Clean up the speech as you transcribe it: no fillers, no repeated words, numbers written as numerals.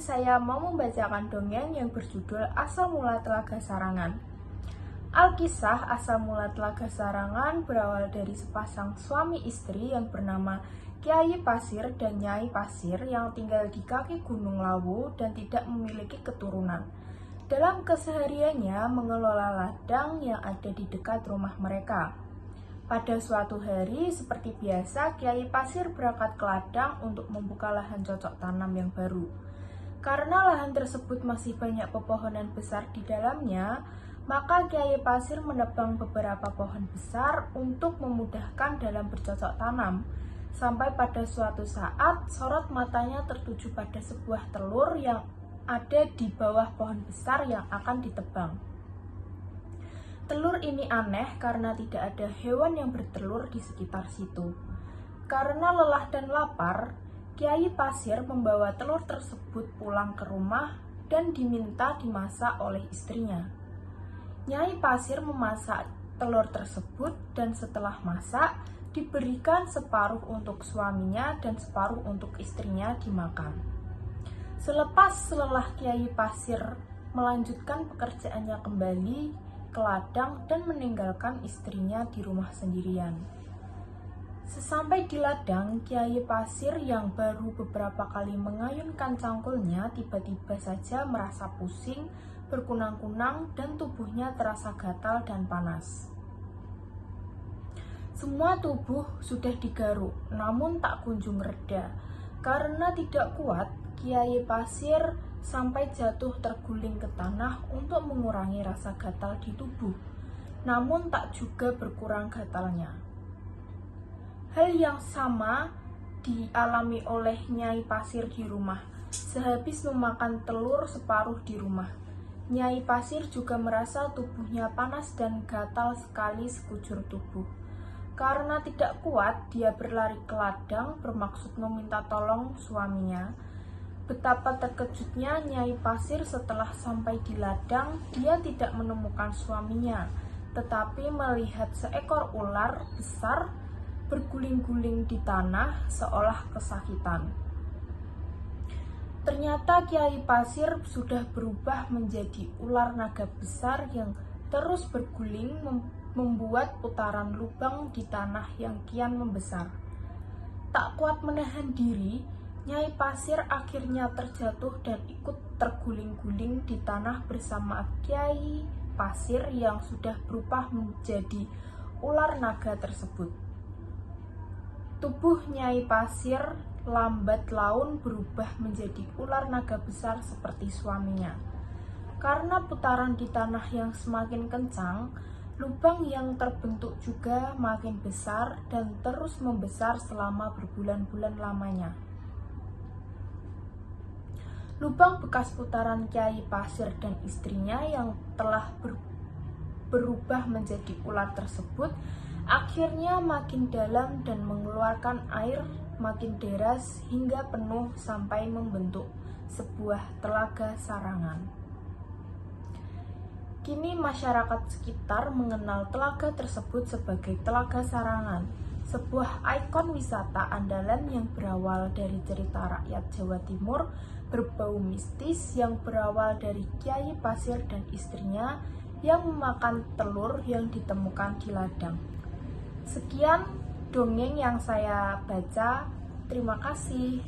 saya mau membacakan dongeng yang berjudul Asal Mula Telaga Sarangan. Alkisah asal mula Telaga Sarangan berawal dari sepasang suami istri yang bernama Kyai Pasir dan Nyai Pasir yang tinggal di kaki Gunung Lawu dan tidak memiliki keturunan. Dalam kesehariannya mengelola ladang yang ada di dekat rumah mereka. Pada suatu hari, seperti biasa, Kyai Pasir berangkat ke ladang untuk membuka lahan cocok tanam yang baru. Karena lahan tersebut masih banyak pepohonan besar di dalamnya, maka Kyai Pasir menebang beberapa pohon besar untuk memudahkan dalam bercocok tanam. Sampai pada suatu saat, sorot matanya tertuju pada sebuah telur yang ada di bawah pohon besar yang akan ditebang. Telur ini aneh karena tidak ada hewan yang bertelur di sekitar situ. Karena lelah dan lapar, Kyai Pasir membawa telur tersebut pulang ke rumah dan diminta dimasak oleh istrinya. Nyai Pasir memasak telur tersebut dan setelah masak, diberikan separuh untuk suaminya dan separuh untuk istrinya dimakan. Selepas lelah Kyai Pasir melanjutkan pekerjaannya kembali ke ladang dan meninggalkan istrinya di rumah sendirian. Sesampai di ladang, Kyai Pasir yang baru beberapa kali mengayunkan cangkulnya tiba-tiba saja merasa pusing, berkunang-kunang, dan tubuhnya terasa gatal dan panas. Semua tubuh sudah digaruk, namun tak kunjung reda. Karena tidak kuat, Kyai Pasir sampai jatuh terguling ke tanah untuk mengurangi rasa gatal di tubuh. Namun tak juga berkurang gatalnya. Hal yang sama dialami oleh Nyai Pasir di rumah. Sehabis memakan telur separuh di rumah, Nyai Pasir juga merasa tubuhnya panas dan gatal sekali sekujur tubuh. Karena tidak kuat, dia berlari ke ladang bermaksud meminta tolong suaminya. Betapa terkejutnya Nyai Pasir setelah sampai di ladang, dia tidak menemukan suaminya, tetapi melihat seekor ular besar berguling-guling di tanah seolah kesakitan. Ternyata Kyai Pasir sudah berubah menjadi ular naga besar yang terus berguling membuat putaran lubang di tanah yang kian membesar. Tak kuat menahan diri, Nyai Pasir akhirnya terjatuh dan ikut terguling-guling di tanah bersama Kyai Pasir yang sudah berubah menjadi ular naga tersebut. Tubuh Nyai Pasir lambat laun berubah menjadi ular naga besar seperti suaminya. Karena putaran di tanah yang semakin kencang, lubang yang terbentuk juga makin besar dan terus membesar selama berbulan-bulan lamanya. Lubang bekas putaran Kyai Pasir dan istrinya yang telah berubah menjadi ular tersebut akhirnya makin dalam dan mengeluarkan air makin deras hingga penuh sampai membentuk sebuah telaga sarangan. Kini masyarakat sekitar mengenal telaga tersebut sebagai Telaga Sarangan, sebuah ikon wisata andalan yang berawal dari cerita rakyat Jawa Timur berbau mistis yang berawal dari Kyai Pasir dan istrinya yang memakan telur yang ditemukan di ladang. Sekian dongeng yang saya baca. Terima kasih.